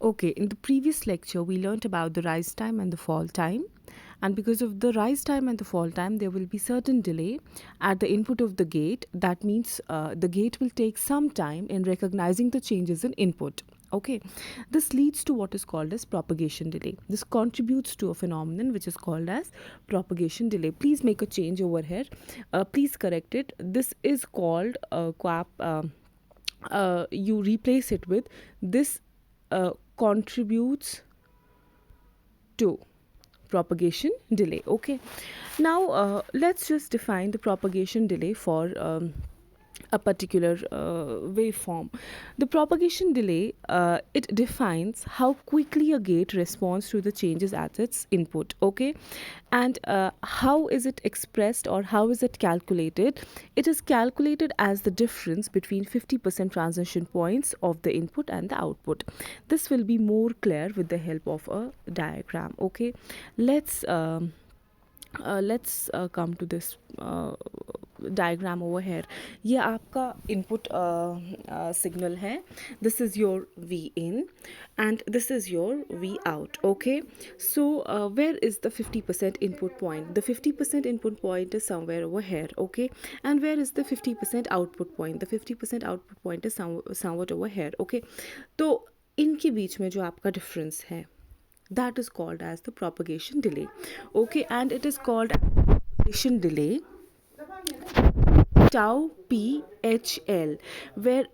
Okay, in the previous lecture, we learnt about the rise time and the fall time. And because of the rise time and the fall time, there will be certain delay at the input of the gate. That means the gate will take some time in recognizing the changes in input. Okay, this leads to what is called as propagation delay. This contributes to a phenomenon which is called as propagation delay. Please make a change over here. Please correct it. This is called QAP. You replace it with this contributes to propagation delay. Okay, now let's just define the propagation delay for a particular waveform. The propagation delay, it defines how quickly a gate responds to the changes at its input. Okay, and how is it expressed or how is it calculated? It is calculated as the difference between 50% transition points of the input and the output. This will be more clear with the help of a diagram. Okay, let's come to this diagram over here. ये आपका input signal है. This is your V in and this is your V out. Okay, so where is the 50% input point? The 50% input point is somewhere over here. Okay, and where is the 50% output point? The 50% output point is somewhat over here. Okay, तो इनके बीच में जो आपका difference है, that is called as the propagation delay. Okay, and it is called propagation delay tau PHL, where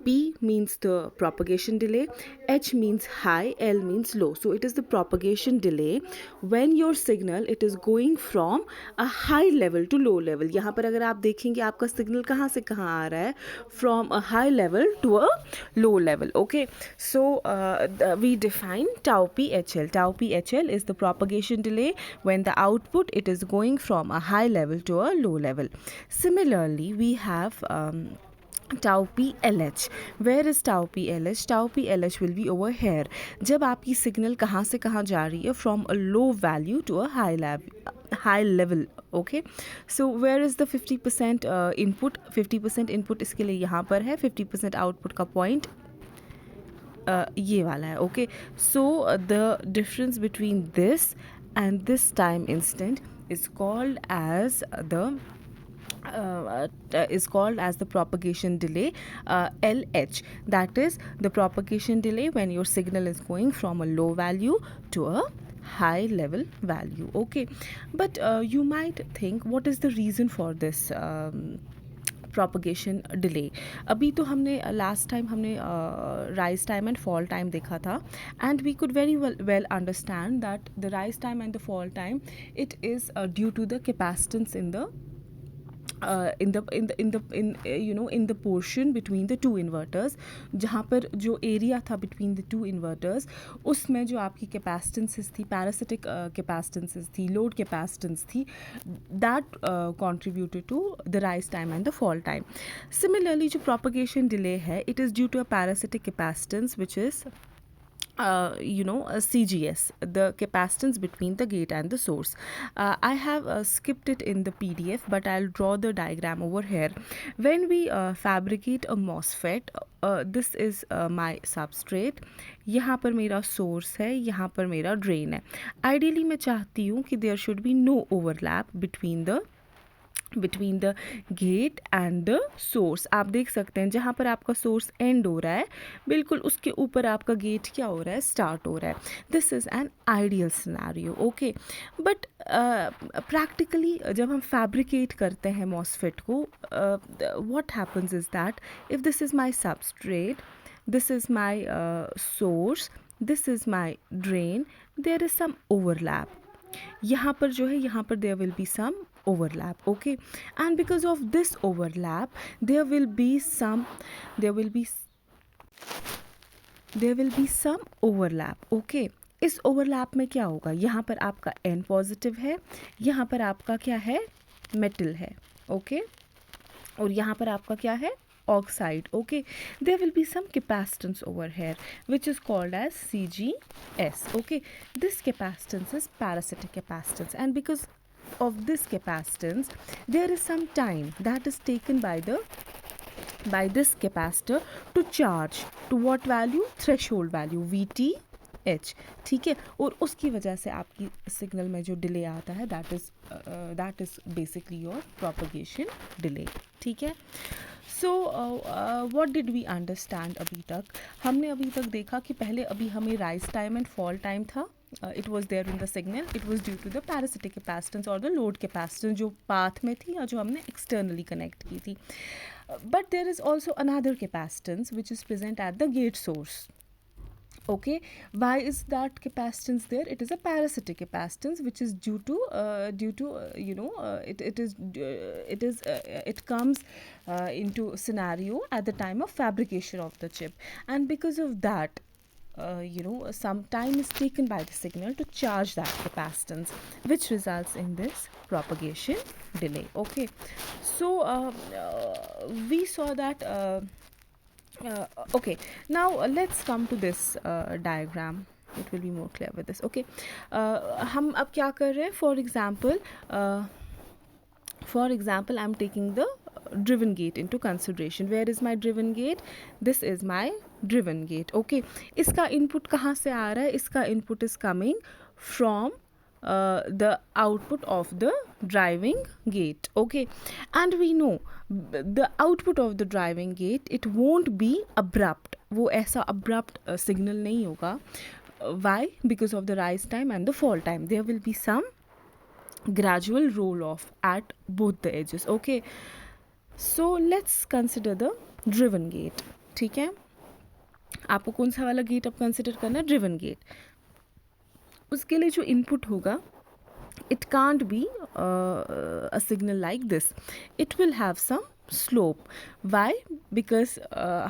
P means the propagation delay, H means high, L means low. So it is the propagation delay when your signal it is going from a high level to low level. यहाँ पर अगर आप देखेंगे आपका signal कहाँ से कहाँ आ रहा है, from a high level to a low level. Okay, so we define tau PHL. Tau PHL is the propagation delay when the output it is going from a high level to a low level. Similarly, we have tau PLH. Where is tau PLH? Tau PLH will be over here. जब आपकी signal कहाँ से कहाँ जा रही है, from a low value to a high level. Okay, so where is the 50% input? 50% input इसके लिए यहाँ पर है, 50% output का point ये वाला है. Okay, so the difference between this and this time instant is called as the propagation delay, LH. That is the propagation delay when your signal is going from a low value to a high level value. Okay, but you might think, what is the reason for this propagation delay? अभी तो हमने last time हमने rise time and fall time देखा था, and we could very well understand that the rise time and the fall time, it is due to the capacitance in the in the portion between the two inverters. जहाँ पर जो area था between the two inverters, उसमें जो आपकी capacitances थी, parasitic capacitances थी, load capacitance थी, that contributed to the rise time and the fall time. Similarly, जो propagation delay है, it is due to a parasitic capacitance which is CGS, the capacitance between the gate and the source. I have skipped it in the PDF, but I'll draw the diagram over here. When we fabricate a MOSFET, this is my substrate. यहाँ पर मेरा source है, यहाँ पर मेरा drain है. Ideally मैं चाहती हूँ कि there should be no overlap between the gate and the source. आप देख सकते हैं जहाँ पर आपका सोर्स एंड हो रहा है, बिल्कुल उसके ऊपर आपका गेट क्या हो रहा है, स्टार्ट हो रहा है. This is an ideal scenario. Okay, but practically जब हम फैब्रिकेट करते हैं मॉसफेट को, what happens is that if this is my substrate, this is my source, this is my drain, there is some overlap. यहाँ पर जो है, यहाँ पर there will be some overlap. Okay, and because of this overlap there will be some overlap. Okay, इस overlap में क्या होगा, यहाँ पर आपका N पॉजिटिव है, यहाँ पर आपका क्या है, मेटल है. ओके, और यहाँ पर आपका क्या है, oxide. Okay, there will be some capacitance over here which is called as CGS. Okay, this capacitance is parasitic capacitance, and because of this capacitance there is some time that is taken by the by this capacitor to charge to what value, threshold value VTH, ठीक है. और उसकी वजह से आपकी signal में जो delay आता है that is basically your propagation delay, ठीक है. So what did we understand अभी तक? हमने अभी तक देखा कि पहले अभी हमें rise time and fall time था. It was there in the signal. It was due to the parasitic capacitance or the load capacitance जो path में थी या जो हमने externally connect की थी. But there is also another capacitance which is present at the gate source. Okay, why is that capacitance there? It is a parasitic capacitance which is due to it comes into scenario at the time of fabrication of the chip, and because of that some time is taken by the signal to charge that capacitance, which results in this propagation delay. Okay, so we saw that okay, now let's come to this diagram. It will be more clear with this. Okay, हम अब क्या कर रहे हैं? For example, I'm taking the driven gate into consideration. Where is my driven gate? This is my driven gate. Okay, इसका input कहाँ से आ रहा है? इसका input is coming from the output of the driving gate. Okay, and we know the output of the driving gate, it won't be abrupt. वो ऐसा abrupt signal नहीं होगा. Why? Because of the rise time and the fall time. There will be some gradual roll off at both the edges. Okay, so let's consider the driven gate. ठीक है, आपको कौन सा वाला गेट अब consider करना है? Driven gate. उसके लिए जो इनपुट होगा, it can't be a signal like this. It will have some slope. Why? Because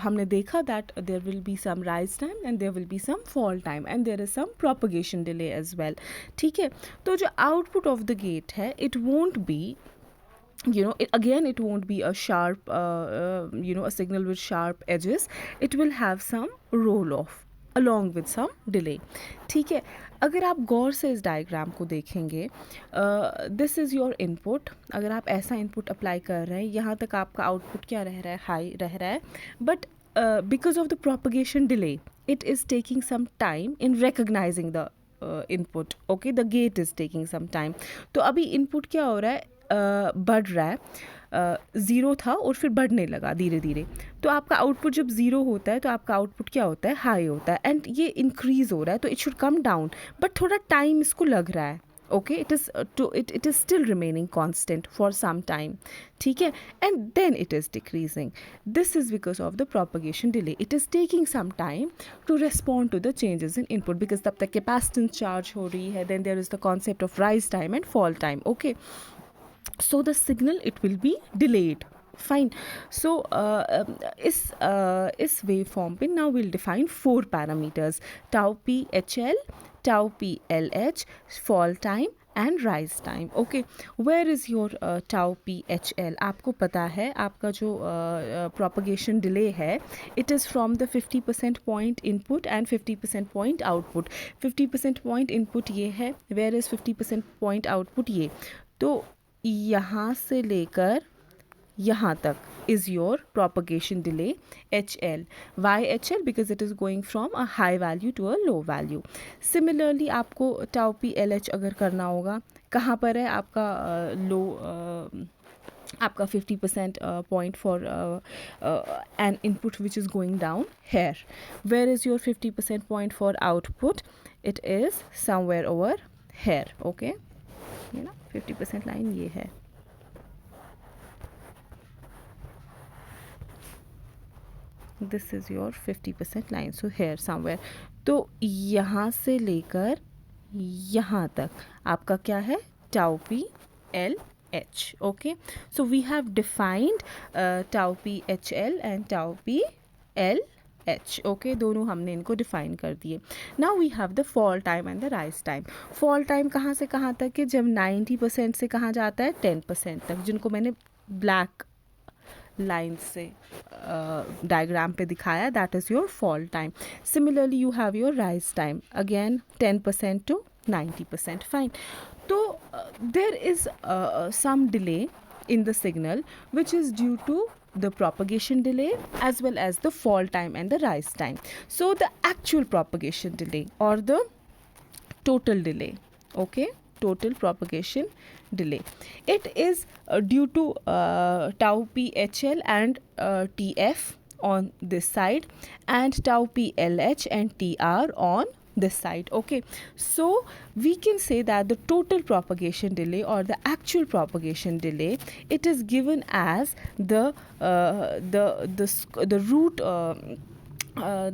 हमने देखा that there will be some rise time and there will be some fall time and there is some propagation delay as well. ठीक है, तो जो output of the gate है, it won't be it won't be a sharp a signal with sharp edges. It will have some roll off along with some delay. ठीक है, अगर आप गौर से इस डायग्राम को देखेंगे, दिस इज़ योर इनपुट. अगर आप ऐसा इनपुट अप्लाई कर रहे हैं, यहाँ तक आपका आउटपुट क्या रह रहा है? हाई रह रहा है. But because of the propagation delay, it is taking some time in recognising the input. Okay, the gate is taking some time. तो अभी इनपुट क्या हो रहा है? बढ़ रहा है. ज़ीरो था और फिर बढ़ने लगा धीरे धीरे. तो आपका आउटपुट जब ज़ीरो होता है तो आपका आउटपुट क्या होता है? हाई होता है. एंड ये इंक्रीज़ हो रहा है, तो it should come down, but थोड़ा टाइम इसको लग रहा है. Okay, it is still remaining constant for some time. ठीक है, and then it is decreasing. This is because of the propagation delay. It is taking some time to respond to the changes in input, because तब तक capacitance charge हो रही है. Then there is the concept of rise time and fall time. Okay, so the signal it will be delayed. Fine. So इस waveform पे now we'll define 4 parameters: tau p hl, tau p lh, fall time and rise time. Okay, where is your tau p hl? आपको पता है आपका जो propagation delay है, it is from the 50% point input and 50% point output. 50% point input ये है, where is 50% point output? ये तो यहाँ से लेकर यहाँ तक is your propagation delay HL. Why HL? Because it is going from a high value to a low value. Similarly आपको tau p LH अगर करना होगा, कहाँ पर है आपका लो आपका 50% point for an input which is going down here. Where is your 50% point for output? It is somewhere over here. Okay, ये ना 50% लाइन ये है. This is your 50% line, so here somewhere. तो यहाँ से लेकर यहाँ तक आपका क्या है? Tau P L H. Okay, so we have defined tau P H L and tau P L H. Okay, दोनों हमने इनको डिफाइन कर दिए. Now we have the fall time and the rise time. Fall time कहाँ से कहाँ तक है? जब 90% से कहाँ जाता है? 10% तक, जिनको मैंने ब्लैक लाइन से डायग्राम पे दिखाया. That is your fall time. Similarly you have your rise time, again 10% to 90%. Fine. तो there is some delay in the signal which is due to the propagation delay as well as the fall time and the rise time. So the actual propagation delay or the total delay, okay, total propagation delay, it is due to tau phl and tf on this side and tau plh and tr on this side. Okay, so we can say that the total propagation delay or the actual propagation delay, it is given as the root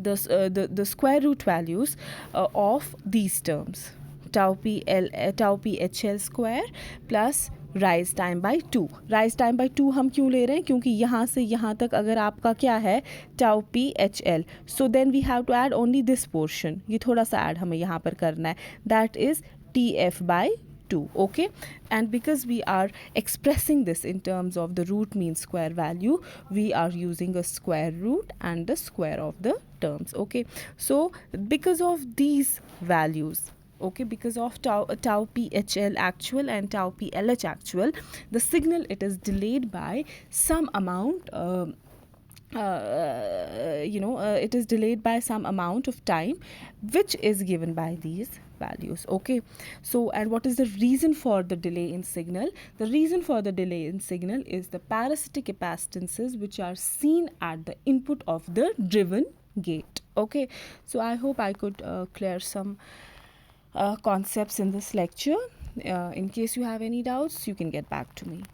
the square root values of these terms, tau phl square plus rise time by 2. Rise time by 2 हम क्यों ले रहे हैं, क्योंकि यहाँ से यहाँ तक अगर आपका क्या है tau P H L, so then we have to add only this portion, ये थोड़ा सा ऐड हमें यहाँ पर करना है, that is T F by 2. Okay, and because we are expressing this in terms of the root mean square value, we are using a square root and the square of the terms. Okay, so because of these values, okay, because of tau phl actual and tau plh actual, the signal, it is delayed by some amount it is delayed by some amount of time which is given by these values. Okay, so and what is the reason for the delay in signal? The reason for the delay in signal is the parasitic capacitances which are seen at the input of the driven gate. Okay, so I hope I could clear some concepts in this lecture. In case you have any doubts, you can get back to me.